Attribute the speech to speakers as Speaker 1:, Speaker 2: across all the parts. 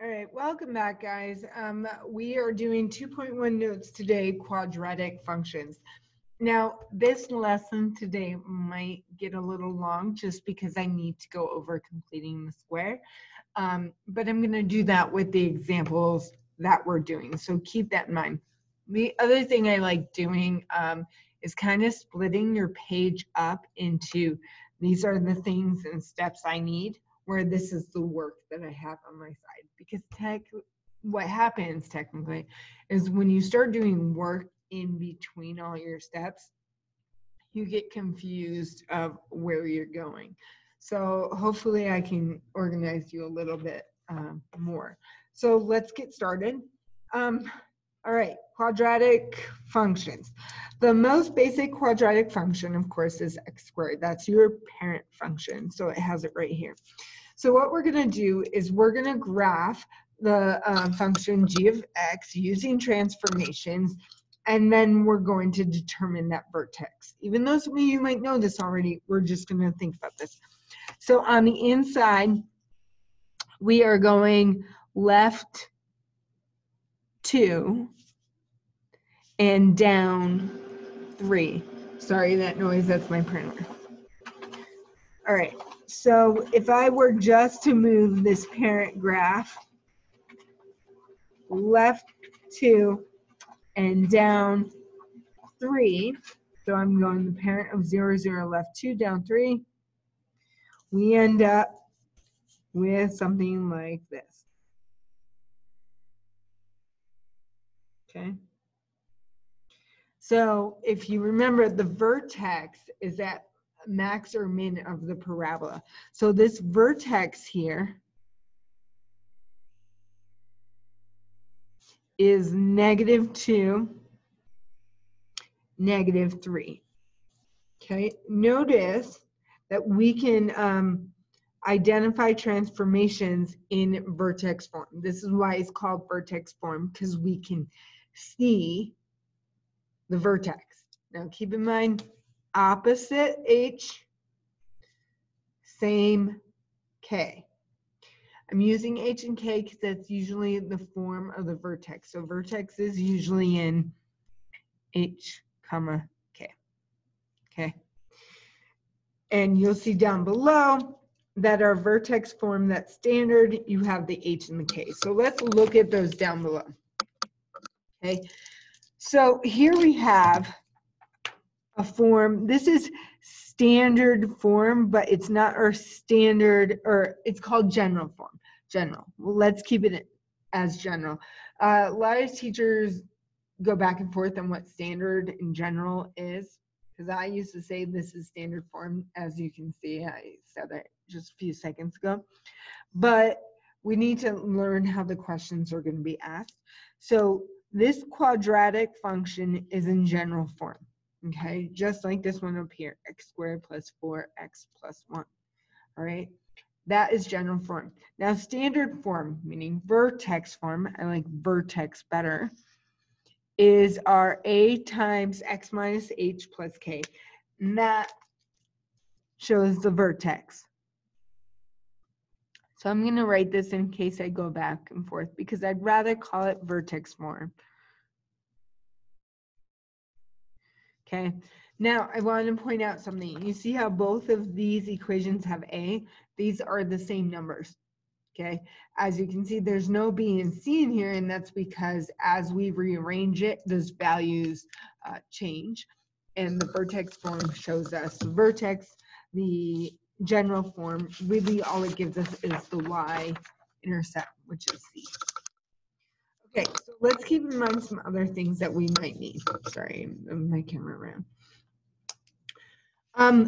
Speaker 1: All right, welcome back, guys. We are doing 2.1 notes today, quadratic functions. Now, this lesson today might get a little long just because I need to go over completing the square. But I'm going to do that with the examples that we're doing, so keep that in mind. The other thing I like doing is kind of splitting your page up into these are the things and steps I need, where this is the work that I have on my side. Because what happens technically is when you start doing work in between all your steps, you get confused of where you're going. So hopefully I can organize you a little bit more. So let's get started. All right, quadratic functions. The most basic quadratic function, of course, is x squared. That's your parent function, so it has it right here. So what we're going to do is we're going to graph the function g of x using transformations, and then we're going to determine that vertex. Even though some of you might know this already, we're just going to think about this. So on the inside, we are going left 2 and down 3. Sorry, that noise, that's my printer. All right, so if I were just to move this parent graph left 2 and down 3, so I'm going the parent of 0, 0, left 2, down 3, we end up with something like this. Okay. So if you remember, the vertex is at max or min of the parabola. So this vertex here is -2, -3. Okay, notice that we can identify transformations in vertex form. This is why it's called vertex form, because we can see the vertex. Now keep in mind, opposite H, same K. I'm using H and K because that's usually the form of the vertex. So vertex is usually in H, comma, K. Okay. And you'll see down below that our vertex form that's standard, you have the H and the K. So let's look at those down below. Okay. So here we have a form. This is standard form, but it's not our standard, or it's called general form. General. Well, let's keep it as general. A lot of teachers go back and forth on what standard and general is, because I used to say this is standard form. As you can see, I said that just a few seconds ago. But we need to learn how the questions are going to be asked. So this quadratic function is in general form. Okay, just like this one up here, x squared plus 4x plus 1. All right, that is general form. Now standard form, meaning vertex form, I like vertex better, is our a times x minus h plus k. And that shows the vertex. So I'm going to write this in case I go back and forth, because I'd rather call it vertex form. Okay. Now, I want to point out something. You see how both of these equations have a? These are the same numbers, okay? As you can see, there's no b and c in here, and that's because as we rearrange it, those values change, and the vertex form shows us the vertex. The general form, really all it gives us is the y-intercept, which is c. Okay, so let's keep in mind some other things that we might need. Sorry, my camera ran.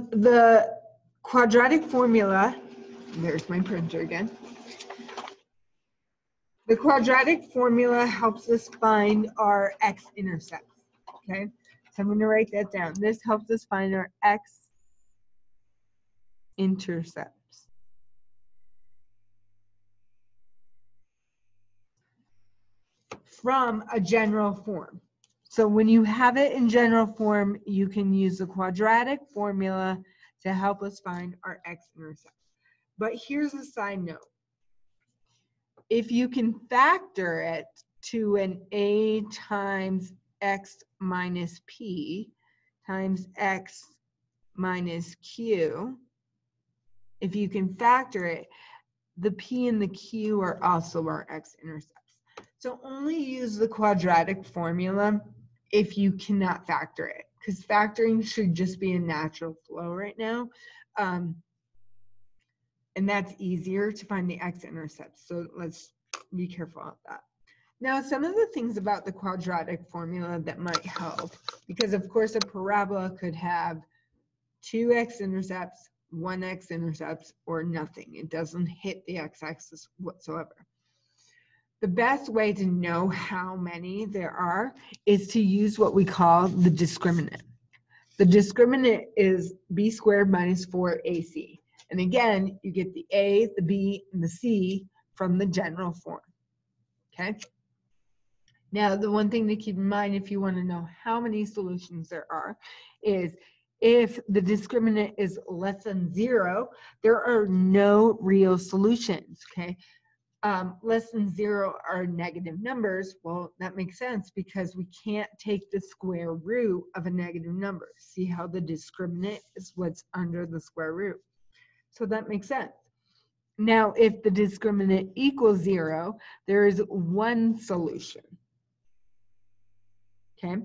Speaker 1: The quadratic formula, there's my printer again. The quadratic formula helps us find our x-intercepts, okay? So I'm going to write that down. This helps us find our x-intercepts. From a general form. So when you have it in general form, you can use the quadratic formula to help us find our x-intercept. But here's a side note. if you can factor it to an a times x minus p times x minus q, if you can factor it, the p and the q are also our x-intercepts. So only use the quadratic formula if you cannot factor it, because factoring should just be a natural flow right now. And that's easier to find the x-intercepts. So let's be careful of that. Now, some of the things about the quadratic formula that might help, because of course a parabola could have 2 x-intercepts, 1 x-intercepts, or nothing. It doesn't hit the x-axis whatsoever. The best way to know how many there are is to use what we call the discriminant. The discriminant is b squared minus 4ac. And again, you get the a, the b, and the c from the general form. Okay? Now, the one thing to keep in mind if you want to know how many solutions there are is if the discriminant is less than 0, there are no real solutions, okay? Less than 0 are negative numbers. Well, that makes sense because we can't take the square root of a negative number. See how the discriminant is what's under the square root. So that makes sense. Now, if the discriminant equals 0, there is one solution. Okay,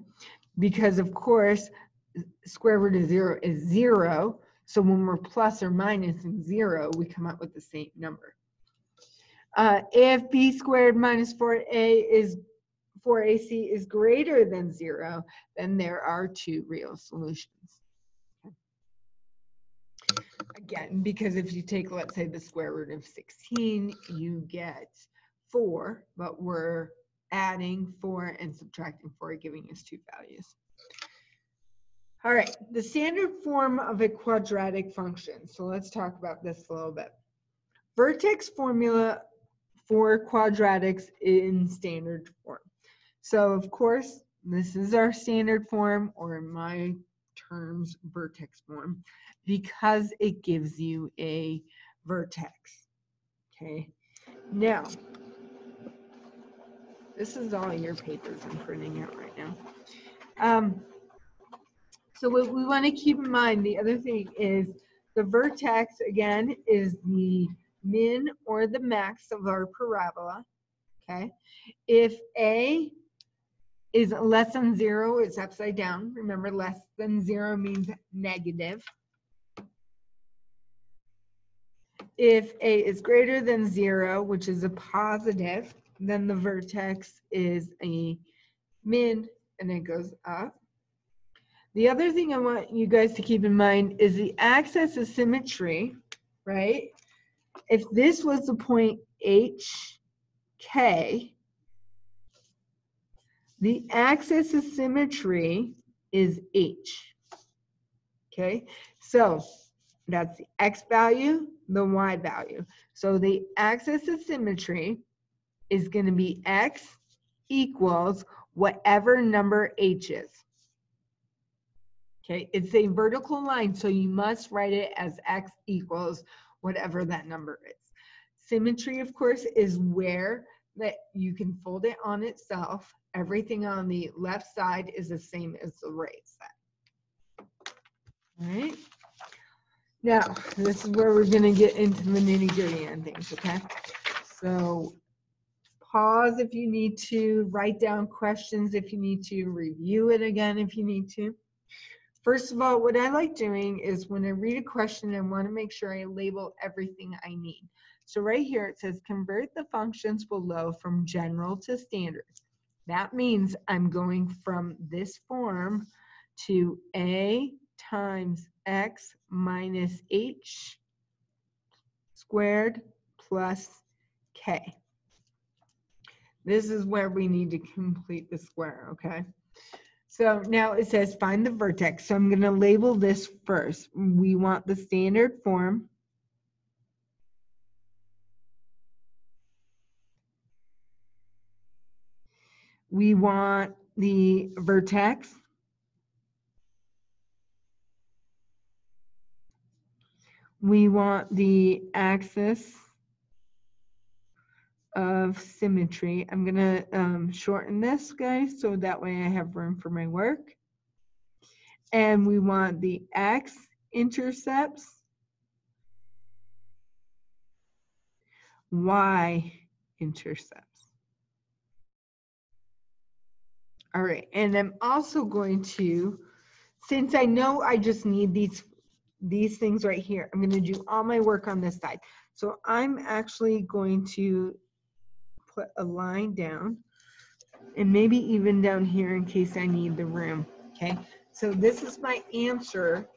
Speaker 1: because of course, square root of 0 is 0. So when we're plus or minus 0, we come up with the same number. If b squared minus 4ac is greater than 0, then there are 2 real solutions. Again, because if you take, let's say, the square root of 16, you get 4, but we're adding 4 and subtracting 4, giving us 2 values. All right, the standard form of a quadratic function. So let's talk about this a little bit. Vertex formula for quadratics in standard form. So of course, this is our standard form, or in my terms, vertex form, because it gives you a vertex. Okay, now, this is all your papers I'm printing out right now. So what we want to keep in mind, the other thing is the vertex, again, is the min or the max of our parabola, okay? If A is less than 0, it's upside down. Remember, less than 0 means negative. If A is greater than 0, which is a positive, then the vertex is a min, and it goes up. The other thing I want you guys to keep in mind is the axis of symmetry, right? If this was the point HK, the axis of symmetry is H, okay? So that's the X value, the Y value. So the axis of symmetry is going to be X equals whatever number H is. Okay, it's a vertical line, so you must write it as X equals whatever that number is. Symmetry, of course, is where that you can fold it on itself. Everything on the left side is the same as the right side. All right. Now, this is where we're going to get into the nitty-gritty on things, okay? So pause if you need to, write down questions if you need to, review it again if you need to. First of all, what I like doing is when I read a question, I want to make sure I label everything I need. So right here it says convert the functions below from general to standard. That means I'm going from this form to a times x minus h squared plus k. This is where we need to complete the square, okay? So now it says find the vertex. So I'm going to label this first. We want the standard form. We want the vertex. We want the axis of symmetry. I'm going to shorten this, guys, so that way I have room for my work. And we want the x-intercepts, y-intercepts. All right, and I'm also going to, since I know I just need these things right here, I'm going to do all my work on this side. So I'm actually going to put a line down, and maybe even down here in case I need the room, okay? So this is my answer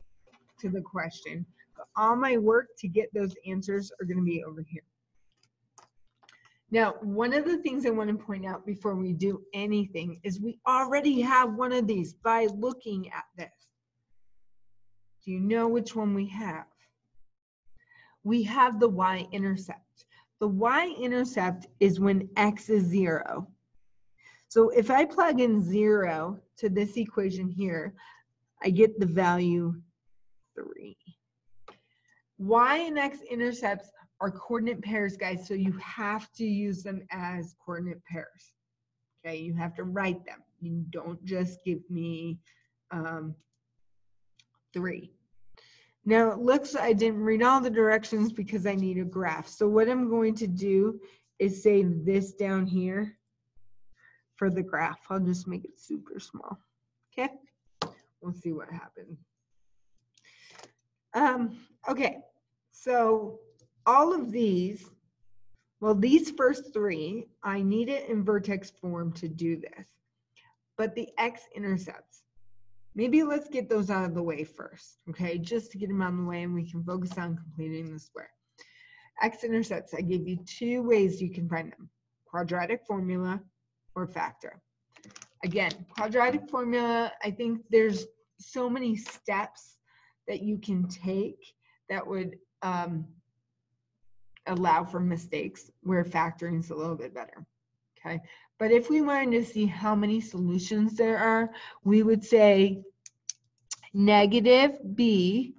Speaker 1: to the question. But all my work to get those answers are going to be over here. Now, one of the things I want to point out before we do anything is we already have one of these by looking at this. Do you know which one we have? We have the y-intercept. The y-intercept is when x is 0. So if I plug in 0 to this equation here, I get the value 3. Y and x intercepts are coordinate pairs, guys, so you have to use them as coordinate pairs. Okay, you have to write them. You don't just give me 3. Now it looks I didn't read all the directions because I need a graph. So what I'm going to do is save this down here for the graph. I'll just make it super small. Okay, we'll see what happens. Okay, so all of these, well, these first 3, I need it in vertex form to do this. But the x-intercepts, maybe let's get those out of the way first, okay? Just to get them out of the way and we can focus on completing the square. X-intercepts, I gave you 2 ways you can find them. Quadratic formula or factor. Again, quadratic formula, I think there's so many steps that you can take that would allow for mistakes, where factoring is a little bit better, okay? But if we wanted to see how many solutions there are, we would say negative b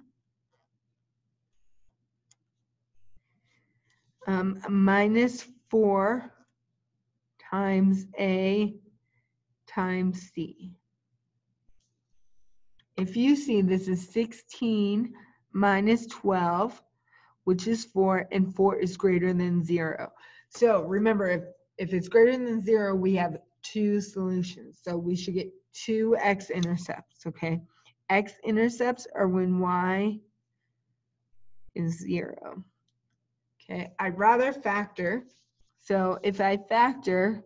Speaker 1: minus 4 times a times c. If you see this is 16 minus 12, which is 4, and 4 is greater than 0. So remember, if it's greater than 0, we have 2 solutions. So we should get 2 x-intercepts, okay? X-intercepts are when y is 0. Okay, I'd rather factor. So if I factor,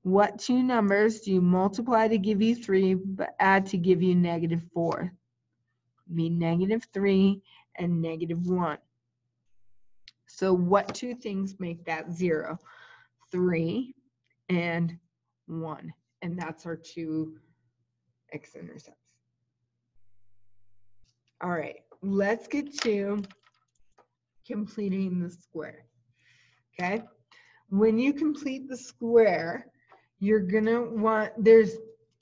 Speaker 1: what 2 numbers do you multiply to give you 3, but add to give you negative 4? Mean negative 3 and negative 1. So what 2 things make that 0? 3 and 1. And that's our 2 x-intercepts. All right, let's get to completing the square. Okay? When you complete the square, you're going to want, there's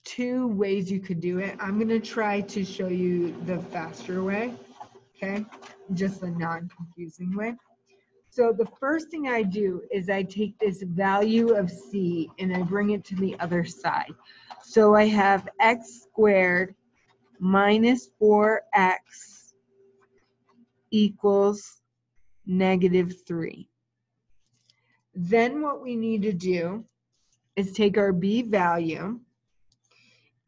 Speaker 1: 2 ways you could do it. I'm going to try to show you the faster way. Okay? Just the non-confusing way. So the first thing I do is I take this value of c and I bring it to the other side. So I have x squared minus 4x equals negative 3. Then what we need to do is take our b value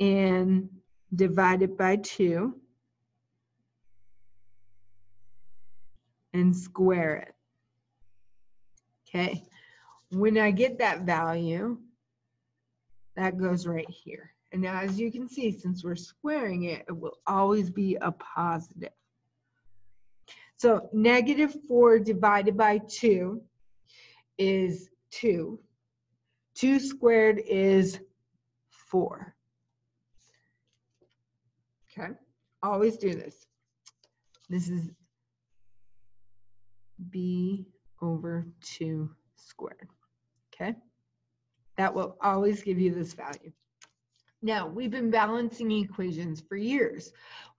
Speaker 1: and divide it by 2 and square it. Okay, when I get that value, that goes right here. And now as you can see, since we're squaring it, it will always be a positive. So negative 4 divided by 2 is 2. 2 squared is 4. Okay, always do this. This is b over 2 squared. Okay, that will always give you this value. Now, we've been balancing equations for years.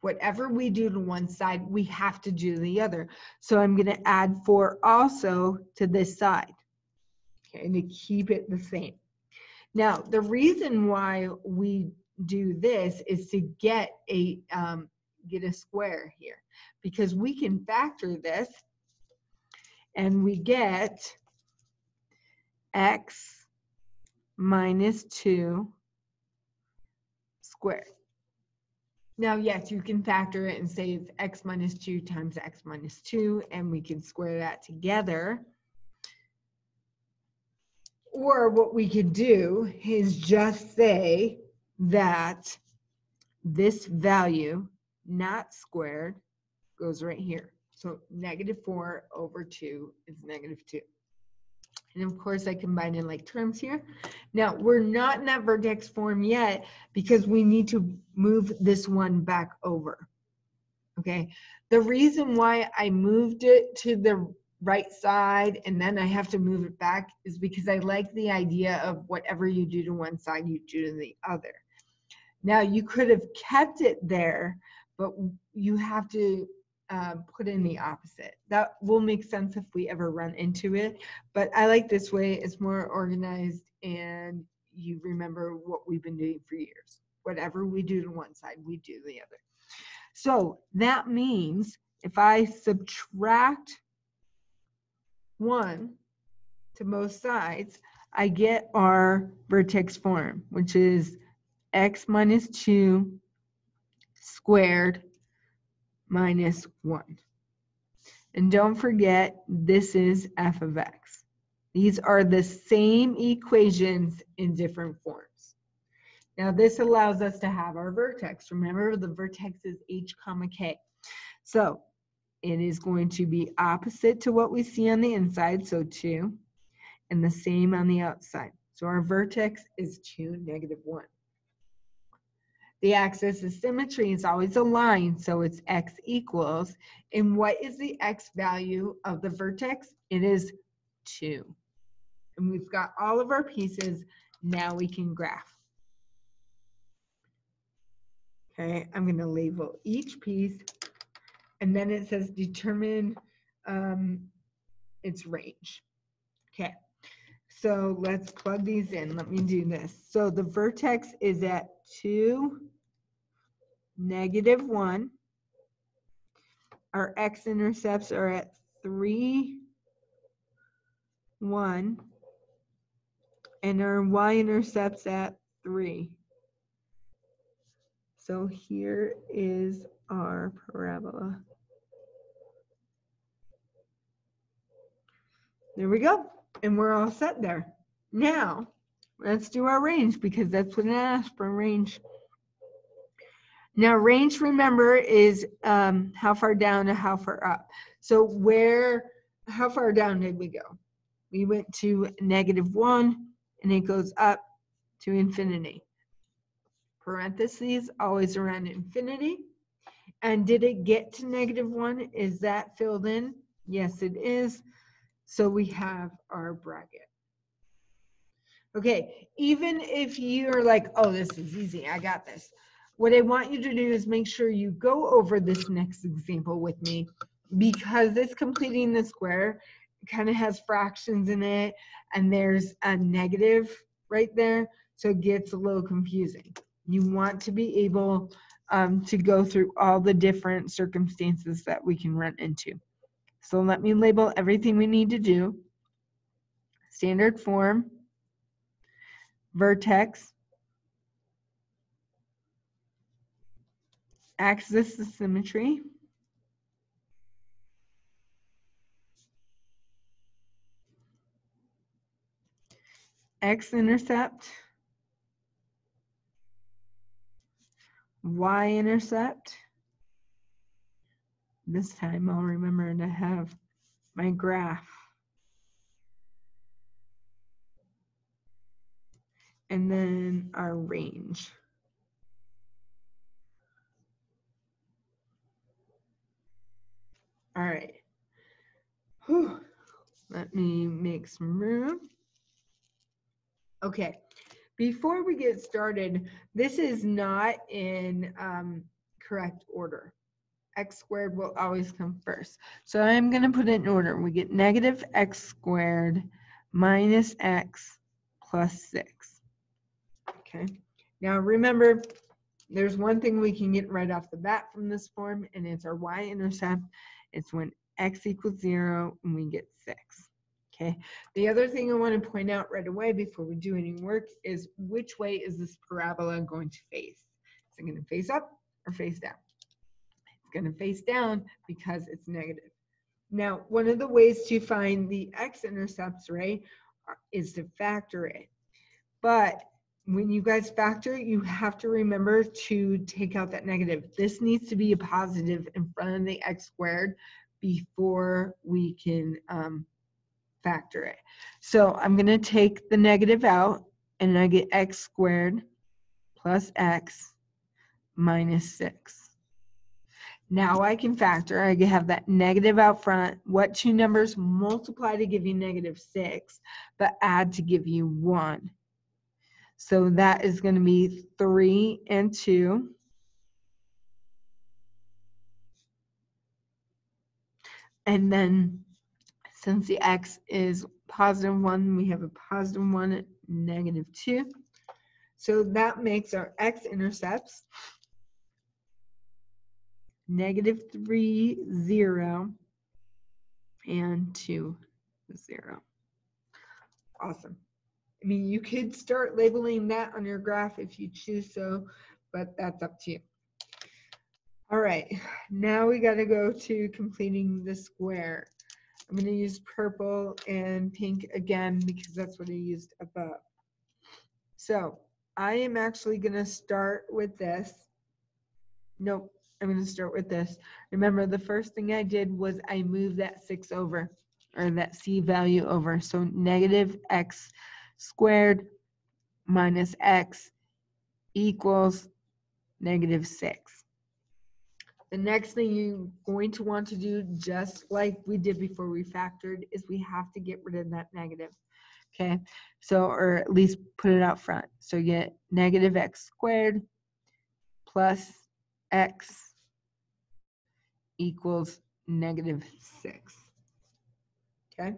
Speaker 1: Whatever we do to one side, we have to do the other. So I'm going to add 4 also to this side. okay, to keep it the same. Now, the reason why we do this is to get a square here, because we can factor this and we get x minus 2 squared. Now, yes, you can factor it and say it's x minus 2 times x minus 2, and we can square that together. Or what we could do is just say that this value, not squared, goes right here. So negative 4 over 2 is negative 2. And of course, I combine in like terms here. Now, we're not in that vertex form yet because we need to move this one back over. Okay. The reason why I moved it to the right side and then I have to move it back is because I like the idea of whatever you do to one side, you do to the other. Now, you could have kept it there, but you have to put in the opposite. That will make sense if we ever run into it, but I like this way. It's more organized and you remember what we've been doing for years. Whatever we do to one side, we do the other. So that means if I subtract 1 to both sides, I get our vertex form, which is x minus 2 squared minus 1. And don't forget, this is f of x. These are the same equations in different forms. Now, this allows us to have our vertex. Remember, the vertex is h comma k. So it is going to be opposite to what we see on the inside, so 2, and the same on the outside. So our vertex is 2, negative 1. The axis of symmetry is always a line, so it's x equals. And what is the x value of the vertex? It is 2. And we've got all of our pieces. Now we can graph. Okay, I'm going to label each piece. And then it says determine its range. Okay, so let's plug these in. Let me do this. So the vertex is at 2, negative 1. Our x-intercepts are at 3, 1. And our y-intercepts at 3. So here is our parabola. There we go. And we're all set there. Now, let's do our range because that's what it asks for, range. Now, range, remember, is how far down to how far up. So how far down did we go? We went to negative 1, and it goes up to infinity. Parentheses, always around infinity. And did it get to negative 1? Is that filled in? Yes, it is. So we have our bracket. Okay, even if you're like, oh, this is easy, I got this. What I want you to do is make sure you go over this next example with me because it's completing the square. It kind of has fractions in it and there's a negative right there. So it gets a little confusing. You want to be able to go through all the different circumstances that we can run into. So let me label everything we need to do. Standard form, vertex, axis of symmetry, x-intercept, y-intercept. This time I'll remember to have my graph. And then our range. All right. Whew. Let me make some room. Okay. Before we get started, this is not in correct order. X squared will always come first. So I'm going to put it in order. We get negative x squared minus x plus 6. Okay. Now remember, there's one thing we can get right off the bat from this form, and it's our y-intercept. It's when x equals 0 and we get 6. Okay. The other thing I want to point out right away before we do any work is which way is this parabola going to face? Is it going to face up or face down? It's going to face down because it's negative. Now, one of the ways to find the x-intercepts, right, is to factor it. But when you guys factor, you have to remember to take out that negative. This needs to be a positive in front of the x squared before we can factor it. So I'm going to take the negative out, and I get x squared plus x minus 6. Now I can factor. I have that negative out front. What two numbers multiply to give you negative 6, but add to give you 1? So that is going to be 3 and 2. And then since the x is positive 1, we have a positive 1, negative 2. So that makes our x-intercepts negative 3, 0, and 2, 0. Awesome. I mean, you could start labeling that on your graph if you choose so, but that's up to you. All right, now we got to go to completing the square. I'm going to use purple and pink again because that's what I used above. So I am actually going to start with this. Nope, I'm going to start with this. Remember, the first thing I did was I moved that 6 over, or that c value over. So negative x squared minus x equals negative 6. The next thing you're going to want to do, just like we did before we factored, is we have to get rid of that negative. Okay, so, or at least put it out front. So you get negative x squared plus x equals negative 6. Okay,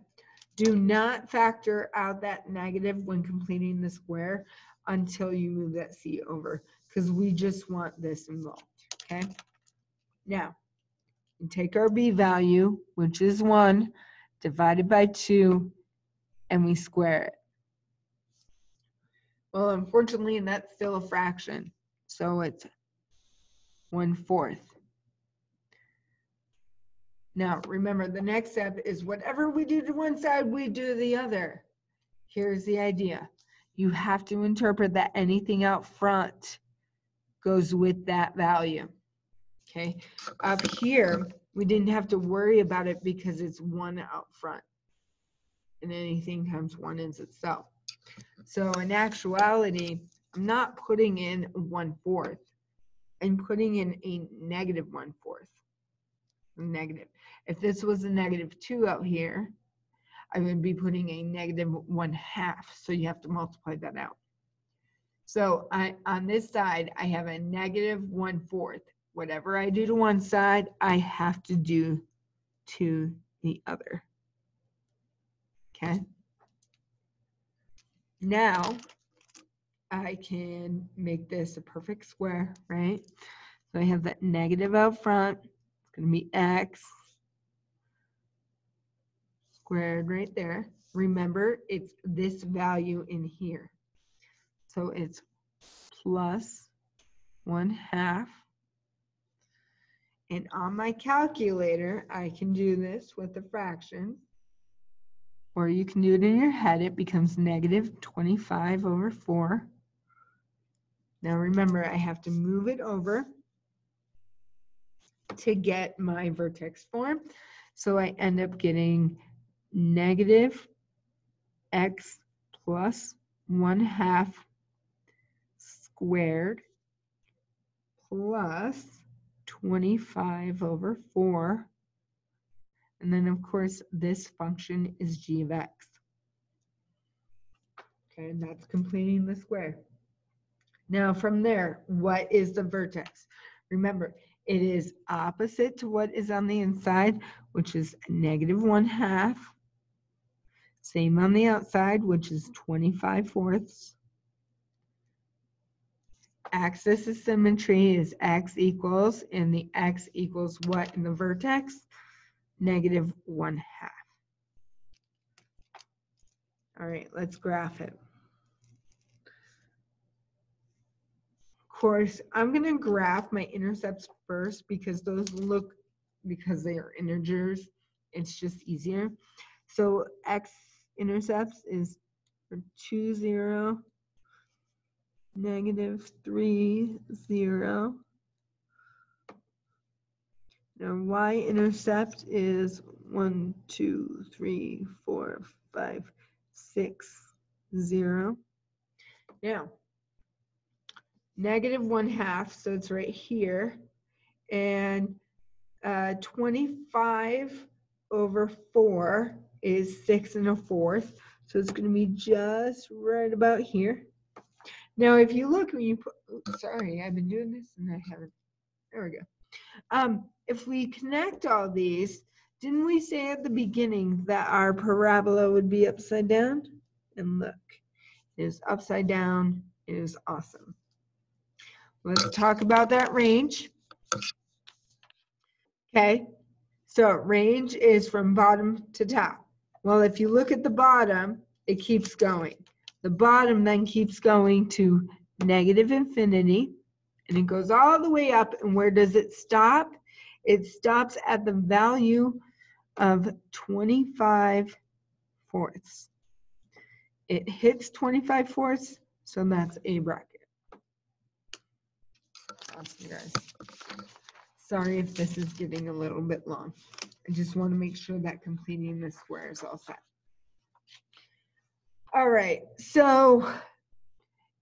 Speaker 1: do not factor out that negative when completing the square until you move that c over, because we just want this involved. Okay, now we take our b value, which is 1, divided by 2, and we square it. Well, unfortunately, that's still a fraction, so it's 1/4. Now, remember, the next step is whatever we do to one side, we do to the other. Here's the idea. You have to interpret that anything out front goes with that value. Okay, up here, we didn't have to worry about it because it's 1 out front, and anything times 1 is itself. So in actuality, I'm not putting in 1/4. I'm putting in a negative 1/4. Negative. If this was a negative 2 out here, I would be putting a negative 1/2. So you have to multiply that out. So on this side, I have a negative 1/4. Whatever I do to one side, I have to do to the other. Okay. Now I can make this a perfect square, right? So I have that negative out front. It's going to be x squared right there. Remember, it's this value in here. So it's plus 1/2. And on my calculator, I can do this with the fractions. Or you can do it in your head. It becomes negative 25/4. Now remember, I have to move it over to get my vertex form. So I end up getting negative x plus 1/2 squared plus 25/4. And then, of course, this function is g of x. Okay, and that's completing the square. Now, from there, what is the vertex? Remember, it is opposite to what is on the inside, which is negative 1/2. Same on the outside, which is 25/4. Axis of symmetry is x equals, and the x equals what in the vertex? -1/2. All right, let's graph it. Of course, I'm going to graph my intercepts first because because they are integers, it's just easier. So x-intercepts is 2, 0, -3, 0. Now y-intercept is 1, 2, 3, 4, 5, 6, 0. Now, -1/2, so it's right here, and 25/4 is 6 1/4, so it's going to be just right about here. Now, if you look, when you put, sorry, I've been doing this and I haven't, there we go. If we connect all these, didn't we say at the beginning that our parabola would be upside down? And look, it is upside down. It is awesome. Let's talk about that range. Okay, so range is from bottom to top. Well, if you look at the bottom, it keeps going. The bottom then keeps going to -infinity, and it goes all the way up. And where does it stop? It stops at the value of 25/4. It hits 25/4, so that's a bracket. Awesome, guys. Sorry if this is getting a little bit long. I just want to make sure that completing the square is all set. All right, so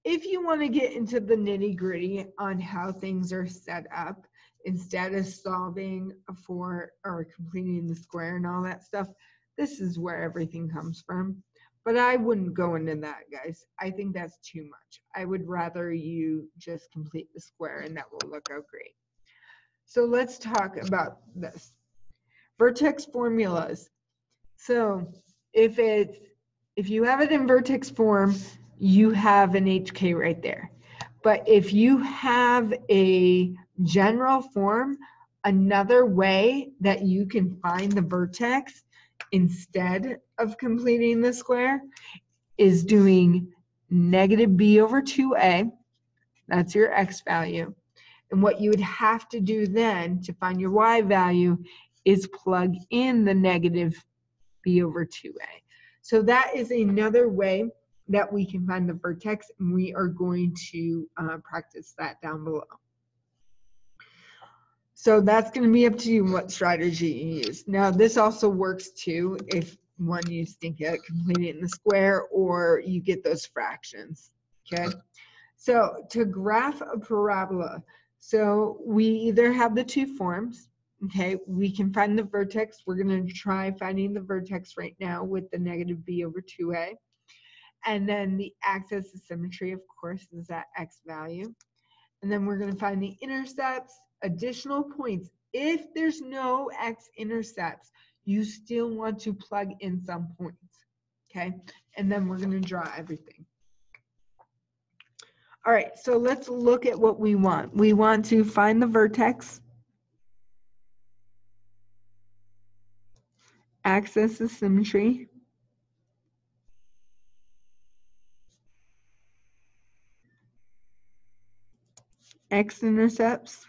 Speaker 1: if you want to get into the nitty-gritty on how things are set up, instead of solving for or completing the square and all that stuff, this is where everything comes from. But I wouldn't go into that, guys. I think that's too much. I would rather you just complete the square, and that will look out great. So let's talk about this. Vertex formulas. So if you have it in vertex form, you have an HK right there. But if you have a general form, another way that you can find the vertex instead of completing the square is doing -b/2a. That's your x value. And what you would have to do then to find your y value is plug in the -b/2a. So that is another way that we can find the vertex, and we are going to practice that down below. So that's going to be up to you what strategy you use. Now, this also works too if one you think at completing it in the square or you get those fractions, okay? So to graph a parabola, so we either have the two forms, okay? We can find the vertex. We're going to try finding the vertex right now with the -b/2a. And then the axis of symmetry, of course, is that x value. And then we're going to find the intercepts, additional points. If there's no x-intercepts, you still want to plug in some points, okay? And then we're going to draw everything. All right, so let's look at what we want. We want to find the vertex, axis of symmetry, x-intercepts,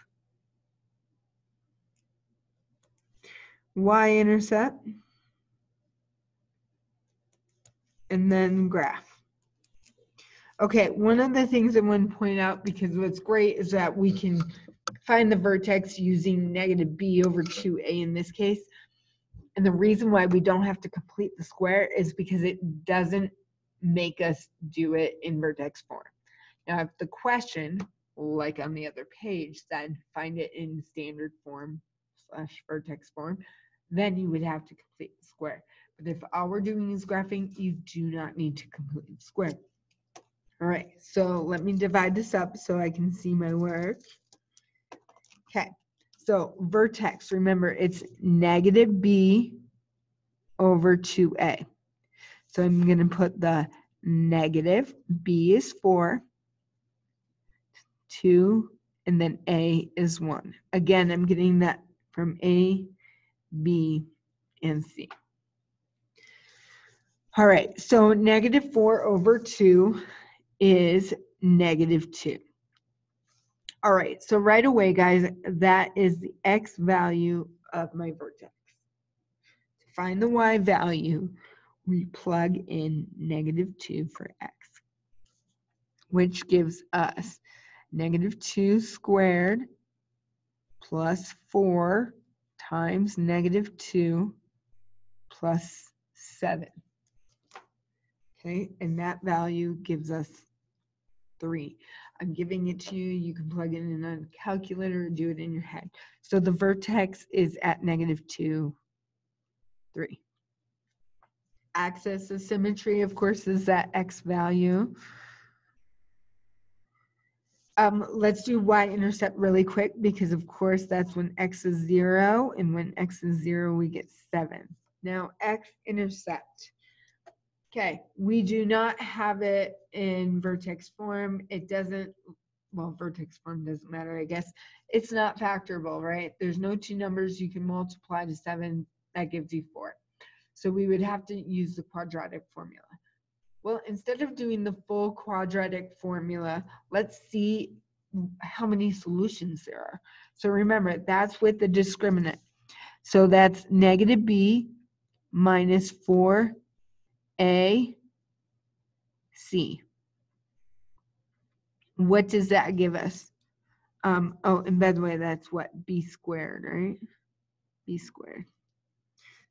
Speaker 1: y-intercept, and then graph. Okay, one of the things I want to point out, because what's great is that we can find the vertex using -b/2a in this case. And the reason why we don't have to complete the square is because it doesn't make us do it in vertex form. Now, if the question, like on the other page, said find it in standard form / vertex form, then you would have to complete the square. But if all we're doing is graphing, you do not need to complete the square. All right, so let me divide this up so I can see my work. Okay, so vertex, remember it's -b/2a. So I'm going to put the negative, B is 4, 2, and then A is 1. Again, I'm getting that from A, B, and C. All right, so negative 4 over 2 is negative 2. All right, so right away, guys, that is the x value of my vertex. To find the y value, we plug in negative 2 for x, which gives us negative 2 squared plus 4 times negative 2 plus 7. Okay, and that value gives us 3. I'm giving it to you. You can plug it in on a calculator or do it in your head. So the vertex is at negative 2, 3. Axis of symmetry, of course, is that x value. Let's do y-intercept really quick because, of course, that's when x is 0, and when x is 0, we get 7. Now, x-intercept. Okay, we do not have it in vertex form. It doesn't, well, vertex form doesn't matter, I guess. It's not factorable, right? There's no two numbers you can multiply to 7. That gives you 4. So we would have to use the quadratic formula. Well, instead of doing the full quadratic formula, let's see how many solutions there are. So remember, that's with the discriminant. So that's negative b minus 4ac. What does that give us? Oh, and by the way, that's what? B squared, right? B squared.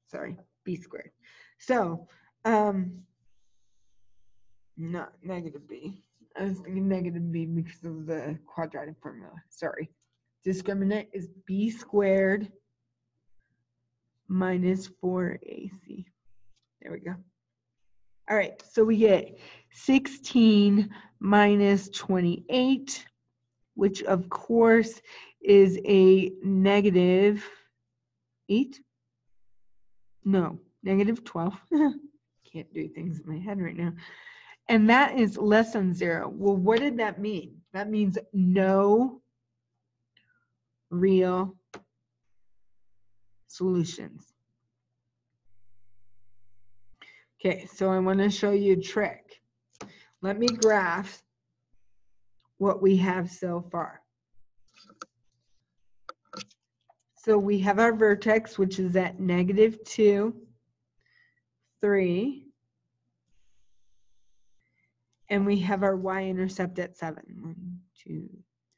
Speaker 1: Sorry, B squared. So, not negative b. I was thinking negative b because of the quadratic formula. Sorry. Discriminant is b squared minus 4ac. There we go. All right, so we get 16 minus 28, which of course is a negative 8. No, negative 12. Can't do things in my head right now. And that is less than 0. Well, what did that mean? That means no real solutions. Okay, so I want to show you a trick. Let me graph what we have so far. So we have our vertex, which is at negative 2, 3. And we have our y-intercept at 7. 1, 2,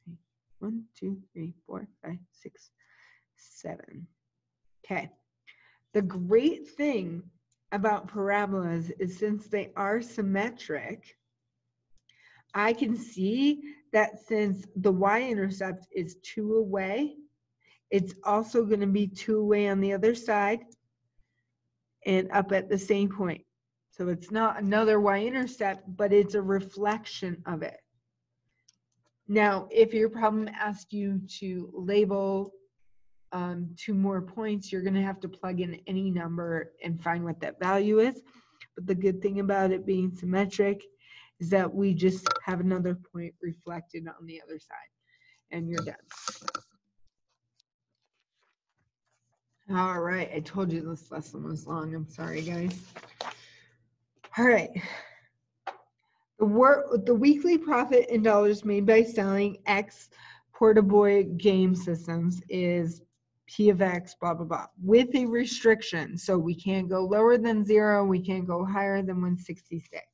Speaker 1: 3. 1, 2, 3, 4, 5, 6, 7. Okay. The great thing about parabolas is since they are symmetric, I can see that since the y-intercept is 2 away, it's also going to be 2 away on the other side and up at the same point. So it's not another y-intercept, but it's a reflection of it. Now, if your problem asks you to label 2 more points, you're going to have to plug in any number and find what that value is. But the good thing about it being symmetric is that we just have another point reflected on the other side, and you're done. All right, I told you this lesson was long. I'm sorry, guys. All right. The weekly profit in dollars made by selling X portable game systems is P of X, blah, blah, blah, with a restriction. So we can't go lower than 0. We can't go higher than 166.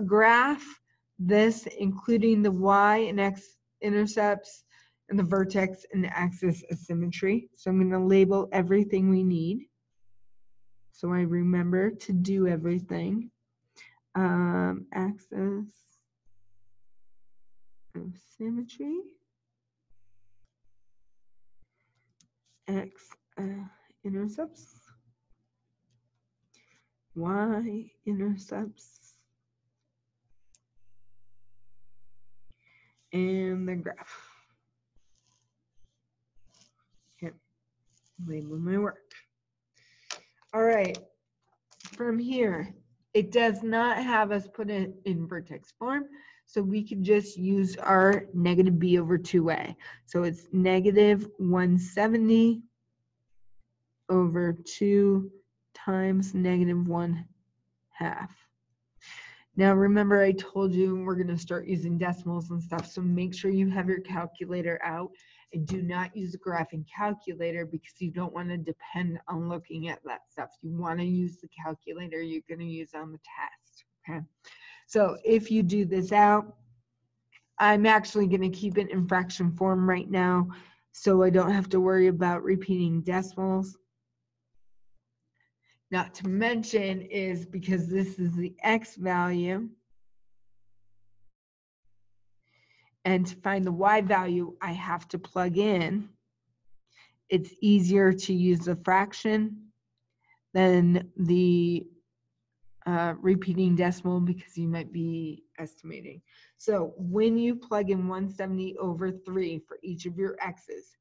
Speaker 1: Graph this, including the Y and X intercepts and the vertex and the axis of symmetry. So I'm going to label everything we need, so I remember to do everything. Axis of symmetry, X intercepts, Y intercepts, and the graph. Okay, label my work. All right, from here, it does not have us put it in vertex form, so we can just use our negative b over 2a. So it's negative 170 over 2 times negative 1/2. Now remember, I told you we're going to start using decimals and stuff, so make sure you have your calculator out and do not use a graphing calculator because you don't want to depend on looking at that stuff. You want to use the calculator you're going to use on the test. Okay, so if you do this out, I'm actually going to keep it in fraction form right now so I don't have to worry about repeating decimals. Not to mention is because this is the x value, and to find the y value, I have to plug in. It's easier to use the fraction than the repeating decimal because you might be estimating. So when you plug in 170 over 3 for each of your x's,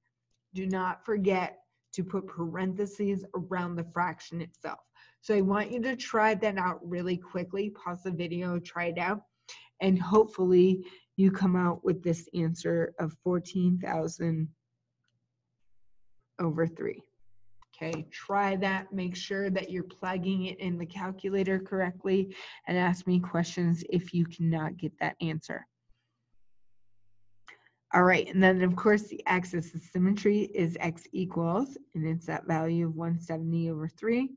Speaker 1: do not forget to put parentheses around the fraction itself. So I want you to try that out really quickly. Pause the video, try it out, and hopefully you come out with this answer of 14,000 over 3. Okay, try that. Make sure that you're plugging it in the calculator correctly and ask me questions if you cannot get that answer. All right, and then of course the axis of symmetry is x equals, and it's that value of 170 over 3.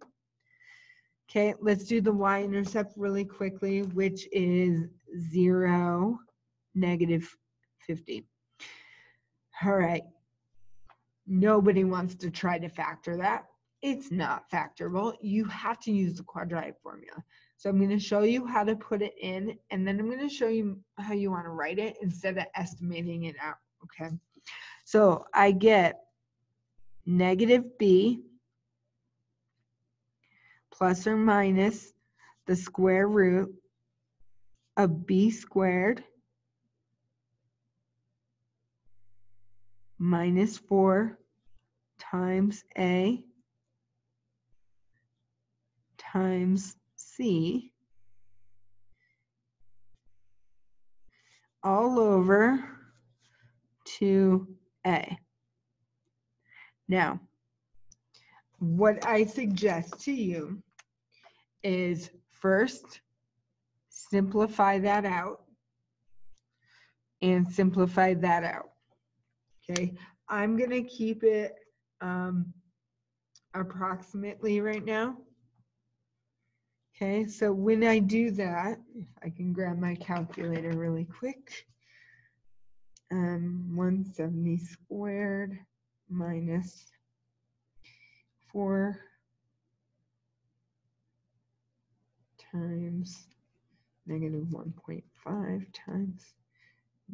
Speaker 1: Okay, let's do the y-intercept really quickly, which is 0, negative 50. All right, nobody wants to try to factor that. It's not factorable. You have to use the quadratic formula. So I'm going to show you how to put it in, and then I'm going to show you how you want to write it instead of estimating it out, okay? So I get negative b plus or minus the square root of b squared minus 4 times a times c all over 2a. Now, what I suggest to you is first simplify that out and simplify that out. Okay, I'm going to keep it approximately right now. Okay, so when I do that, if I can grab my calculator really quick, 170 squared minus 4 times negative 1.5 times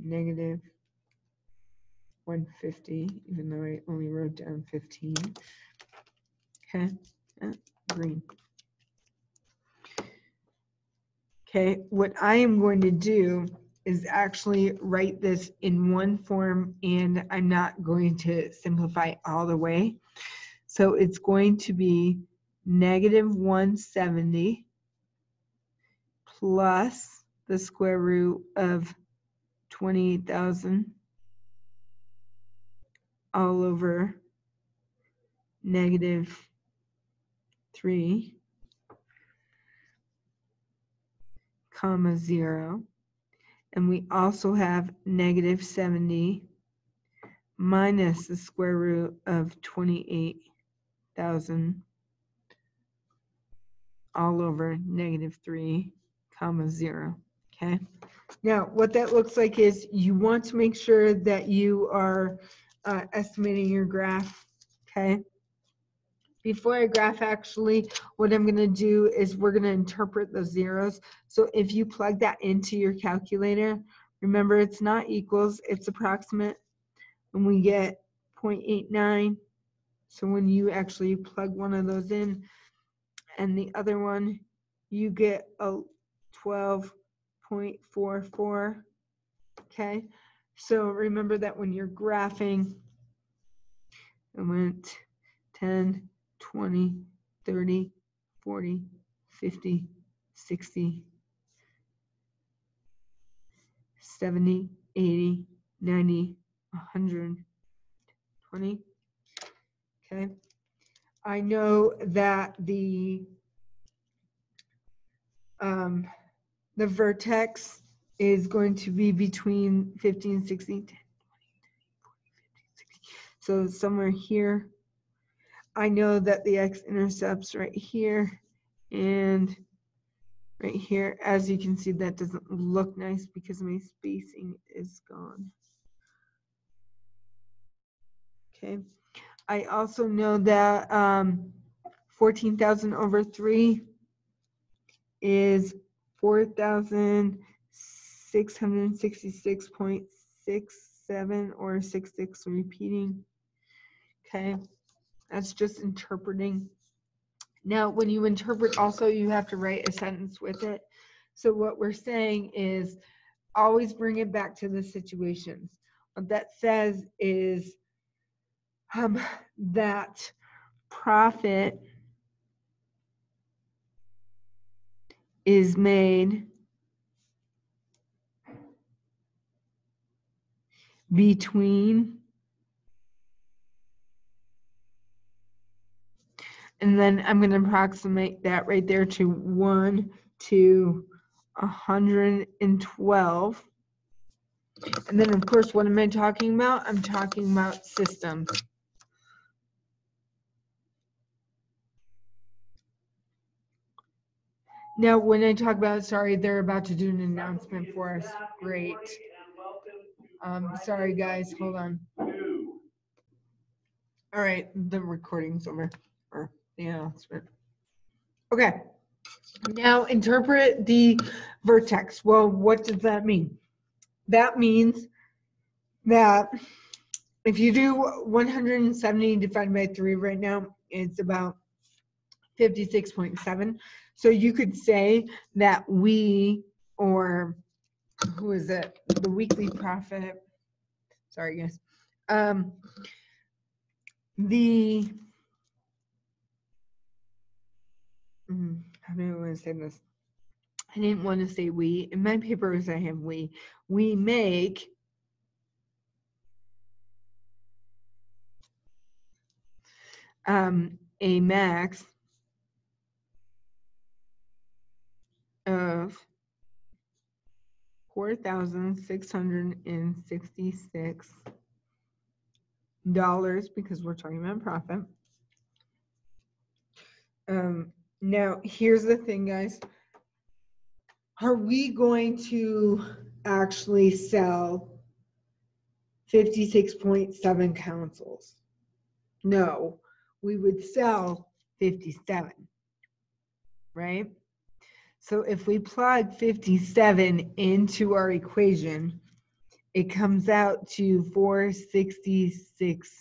Speaker 1: negative 150, even though I only wrote down 15. Okay, green. Okay, what I am going to do is actually write this in one form, and I'm not going to simplify all the way. So it's going to be negative 170 plus the square root of 28,000 all over negative 3, comma 0. And we also have negative 70 minus the square root of 28,000 all over negative 3, comma 0. Okay. Now, what that looks like is you want to make sure that you are estimating your graph. Okay. Before I graph, actually, what I'm going to do is we're going to interpret the zeros. So if you plug that into your calculator, remember it's not equals, it's approximate, and we get 0.89. So when you actually plug one of those in and the other one, you get a 12.44. Okay, so remember that when you're graphing, it went 10, 20, 30, 40, 50, 60, 70, 80, 90, 120. Okay. I know that the vertex is going to be between 50 and 60, 10, 20, 30, 40, 50, 60. So somewhere here. I know that the x-intercept's right here and right here. As you can see, that doesn't look nice because my spacing is gone. Okay. I also know that 14,000 over 3 is 4,666.67 or 66 repeating. Okay. That's just interpreting. Now, when you interpret also, you have to write a sentence with it. So what we're saying is always bring it back to the situations. What that says is that profit is made between, and then I'm going to approximate that right there to 1 to 112. And then, of course, what am I talking about? I'm talking about systems. Now, when I talk about, sorry, they're about to do an announcement for us. Great. Sorry, guys. Hold on. All right, the recording's over, or the announcement. Okay. Now, interpret the vertex. Well, what does that mean? That means that if you do 170 divided by 3 right now, it's about 56.7. So you could say that we, or who is it? The weekly profit. Sorry, guys. I how do I want to say this? I didn't want to say we. In my papers, I have we. We make a max of $4,666 because we're talking about profit. Now, here's the thing, guys. Are we going to actually sell 56.7 consoles? No, we would sell 57, right? So if we plug 57 into our equation, it comes out to 4,066.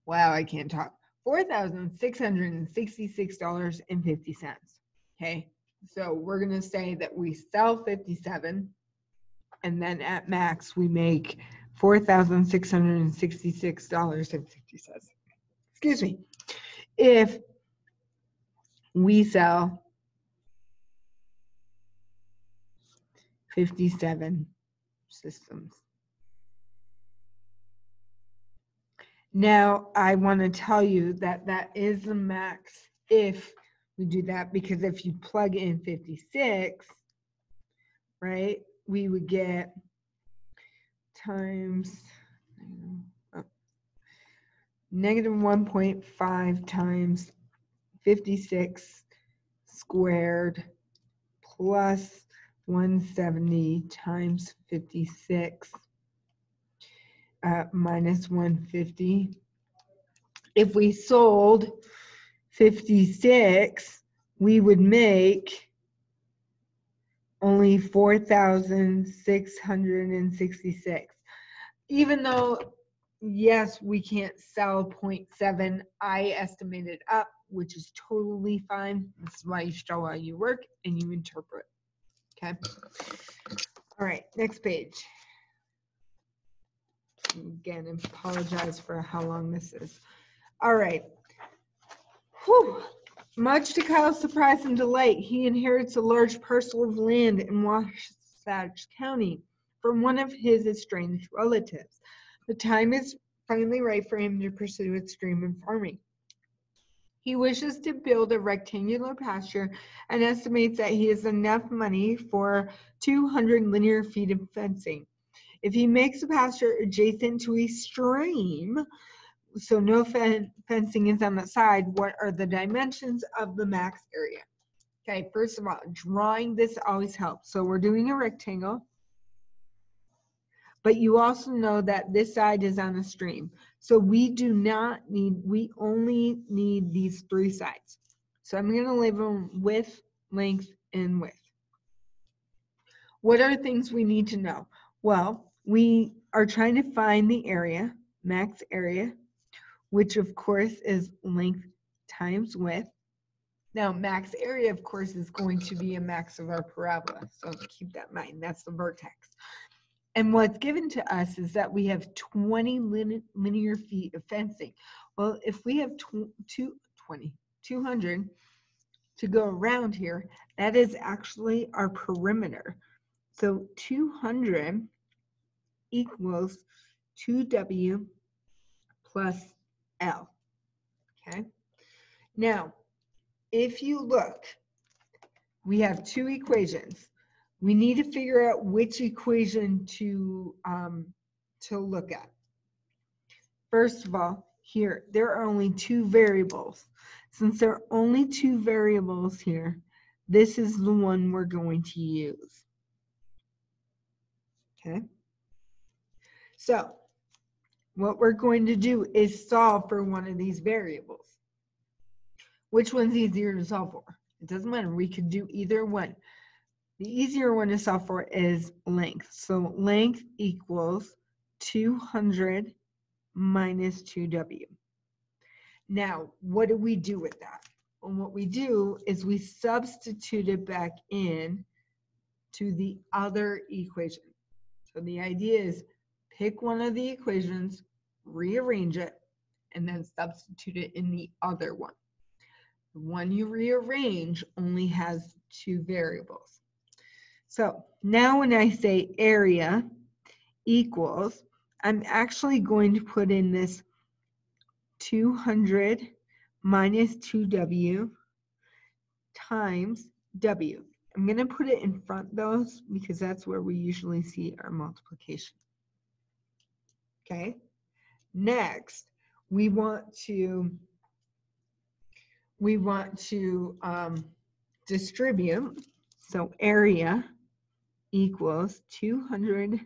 Speaker 1: Wow, I can't talk. $4,666.50. Okay, so we're going to say that we sell 57, and then at max we make $4,666.50. Excuse me. If we sell 57 systems. Now, I want to tell you that that is the max if we do that, because if you plug in 56, right, we would get times negative 1.5 times 56 squared plus 170 times 56 minus 150. If we sold 56, we would make only 4,666. Even though, yes, we can't sell 0.7, I estimated up, which is totally fine. This is why you show how you work and you interpret. Okay. All right, next page. Again, I apologize for how long this is. All right. Whew. Much to Kyle's surprise and delight, he inherits a large parcel of land in Wasatch County from one of his estranged relatives. The time is finally right for him to pursue extreme farming. He wishes to build a rectangular pasture and estimates that he has enough money for 200 linear feet of fencing. If he makes a pasture adjacent to a stream, so no fencing is on the side, what are the dimensions of the max area? Okay, first of all, drawing this always helps. So we're doing a rectangle, but you also know that this side is on a stream. So we only need these three sides. So I'm going to label them width, length, and width. What are things we need to know? Well, we are trying to find the area, max area, which of course is length times width. Now, max area, of course, is going to be a max of our parabola. So keep that in mind. That's the vertex. And what's given to us is that we have 20 linear feet of fencing. Well, if we have 200 to go around here, that is actually our perimeter. So 200 equals 2W plus L. Okay. Now, if you look, we have two equations. We need to figure out which equation to look at. First of all, here, there are only two variables. Since there are only two variables here, this is the one we're going to use. Okay? So, what we're going to do is solve for one of these variables. Which one's easier to solve for? It doesn't matter. We could do either one. The easier one to solve for is length. So length equals 200 minus 2W. Now, what do we do with that? Well, what we do is we substitute it back in to the other equation. So the idea is pick one of the equations, rearrange it, and then substitute it in the other one. The one you rearrange only has two variables. So now when I say area equals, I'm actually going to put in this 200 minus 2W times W. I'm going to put it in front of those because that's where we usually see our multiplication. Okay. Next, we want to distribute. So area equals 200W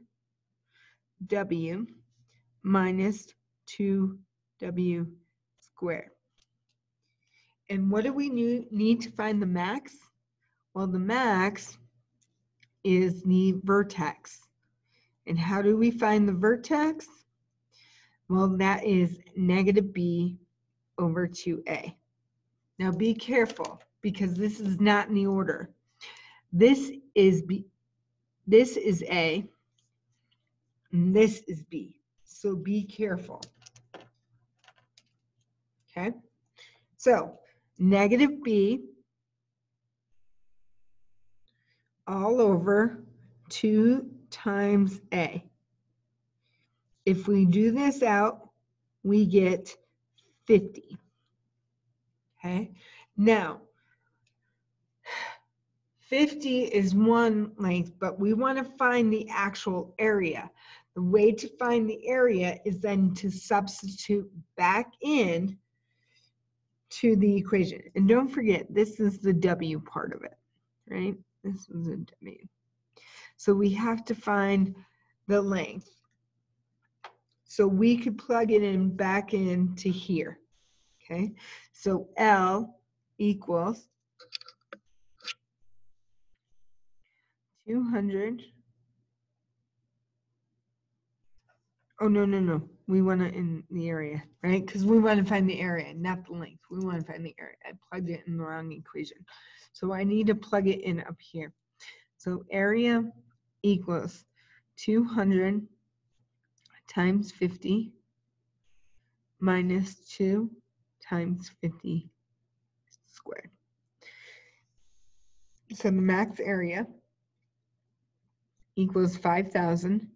Speaker 1: minus 2W squared. And what do we need to find the max? Well, the max is the vertex. And how do we find the vertex? Well, that is negative B over 2A. Now be careful because this is not in the order. This is B, this is A, and this is B. So be careful. Okay? So negative B all over 2 times A. If we do this out, we get 50. Okay? Now, 50 is one length, but we want to find the actual area. The way to find the area is then to substitute back in to the equation. And don't forget, this is the W part of it, right? This is a W. So we have to find the length. So we could plug it in back into here, okay? So L equals 200. Oh, no. We want it in the area, right? Because we want to find the area, not the length. We want to find the area. I plugged it in the wrong equation. So I need to plug it in up here. So area equals 200 times 50 minus 2 times 50 squared. So max area equals 5,000.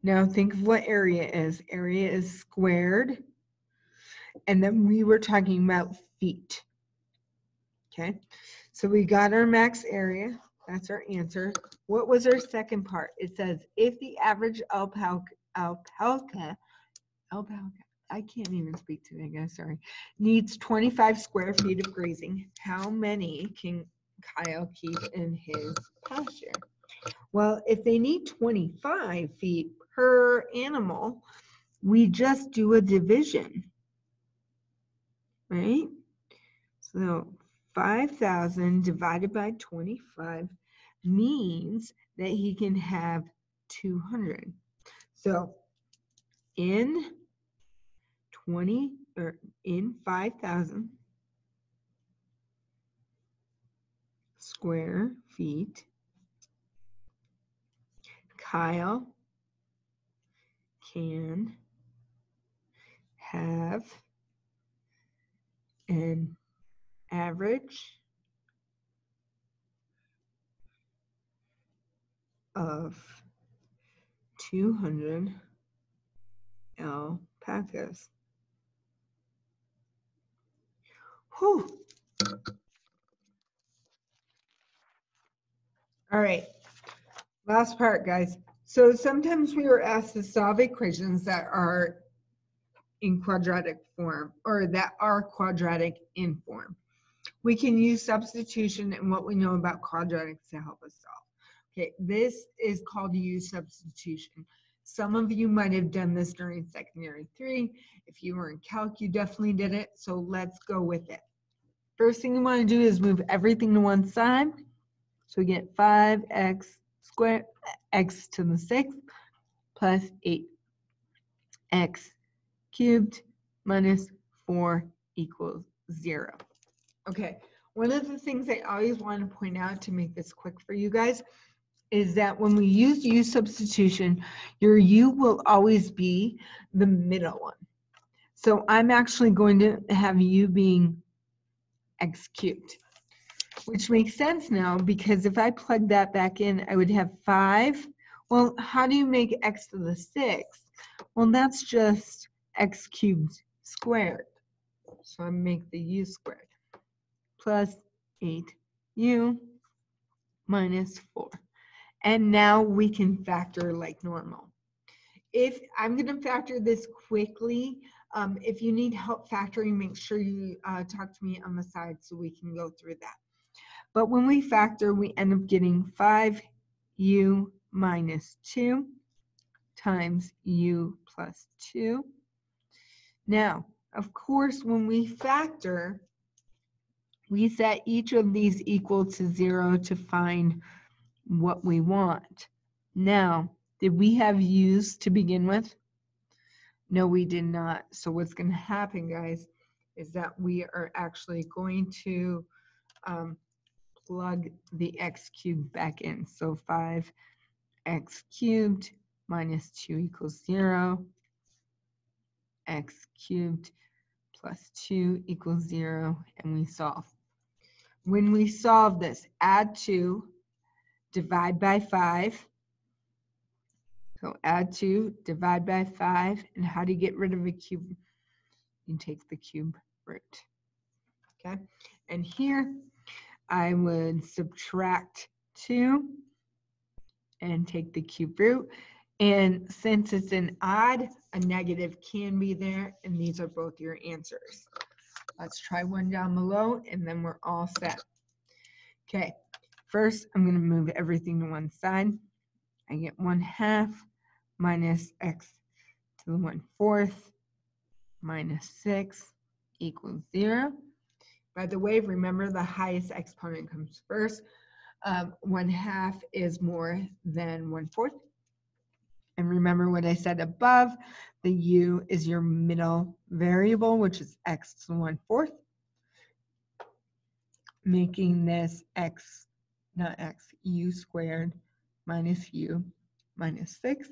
Speaker 1: Now think of what area is. Area is squared. And then we were talking about feet. Okay, so we got our max area. That's our answer. What was our second part? It says if the average alpaca, I can't even speak today, guys, sorry, needs 25 square feet of grazing, how many can Kyle keep in his pasture? Well, if they need 25 feet per animal, we just do a division, right? So 5,000 divided by 25 means that he can have 200. So in 5,000 square feet, Kyle can have an average of 200 alpacas. Whew. All right, last part, guys. So sometimes we are asked to solve equations that are in quadratic form, or that are quadratic in form. We can use substitution and what we know about quadratics to help us solve. Okay, this is called use substitution. Some of you might have done this during secondary 3. If you were in calc, you definitely did it. So let's go with it. First thing you want to do is move everything to one side. So we get 5x squared, x to the 6th, plus 8x cubed minus 4 equals 0. Okay, one of the things I always want to point out to make this quick for you guys is that when we use u substitution, your u will always be the middle one. So I'm actually going to have u being x cubed, which makes sense now because if I plug that back in, I would have 5. Well, how do you make x to the 6th? Well, that's just x cubed squared. So I make the u squared plus 8u minus 4. And now we can factor like normal. If I'm going to factor this quickly, if you need help factoring, make sure you talk to me on the side so we can go through that. But when we factor, we end up getting 5u minus 2 times u plus 2. Now, of course, when we factor, we set each of these equal to 0 to find what we want. Now, did we have u's to begin with? No, we did not. So what's going to happen, guys, is that we are actually going to plug the x cubed back in. So 5x cubed minus 2 equals 0. X cubed plus 2 equals 0. And we solve. When we solve this, add 2, divide by 5. So add 2, divide by 5. And how do you get rid of a cube? You take the cube root. Okay? And here, I would subtract 2 and take the cube root. And since it's an odd, a negative can be there, and these are both your answers. Let's try one down below, and then we're all set. Okay, first I'm going to move everything to one side. I get 1/2 minus x to the 1/4 minus 6 equals 0. By the way, remember the highest exponent comes first. 1/2 is more than 1/4. And remember what I said above, the u is your middle variable, which is x to the 1/4, making this u squared minus u minus 6.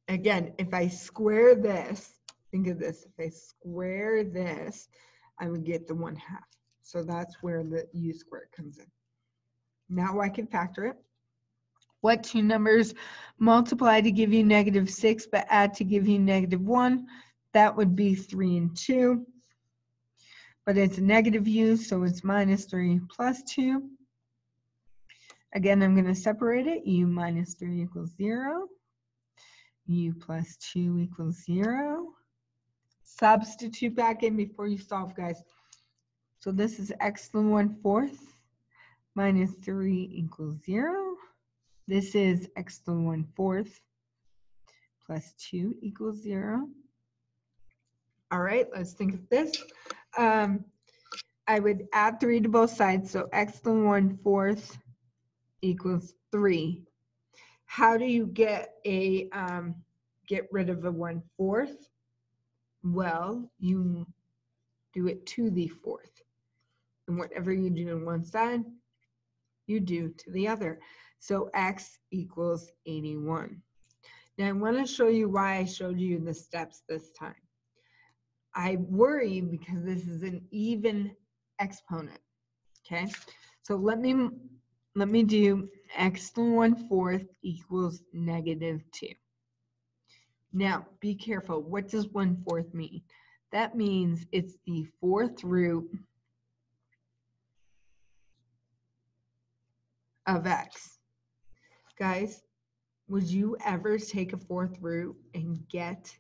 Speaker 1: Again, if I square this, think of this, if I square this, I would get the 1/2. So that's where the u squared comes in. Now I can factor it. What two numbers multiply to give you -6 but add to give you -1? That would be 3 and 2. But it's a negative u, so it's -3 plus 2. Again, I'm going to separate it. U minus 3 equals 0. U plus 2 equals 0. Substitute back in before you solve, guys. So this is x to the 1/4 minus 3 equals 0. This is x to the 1/4 plus 2 equals 0. All right, let's think of this. I would add 3 to both sides, so x to the 1/4 equals 3. How do you get rid of a 1/4? Well, you do it to the 4th. And whatever you do on one side, you do to the other. So x equals 81. Now I want to show you why I showed you the steps this time. I worry because this is an even exponent. Okay, so let me do x to the 1/4 equals -2. Now be careful. What does 1/4 mean? That means it's the 4th root of x. Guys, would you ever take a 4th root and get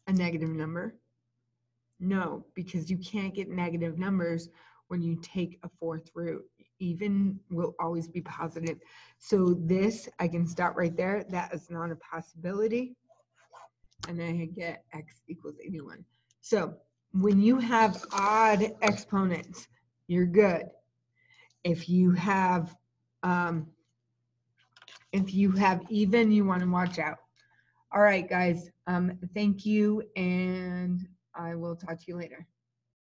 Speaker 1: a negative number? No, because you can't get negative numbers when you take a 4th root. Even will always be positive. So this, I can stop right there. That is not a possibility. And I get x equals 81. So when you have odd exponents, you're good. If you have even, you want to watch out. All right, guys. Thank you, and I will talk to you later.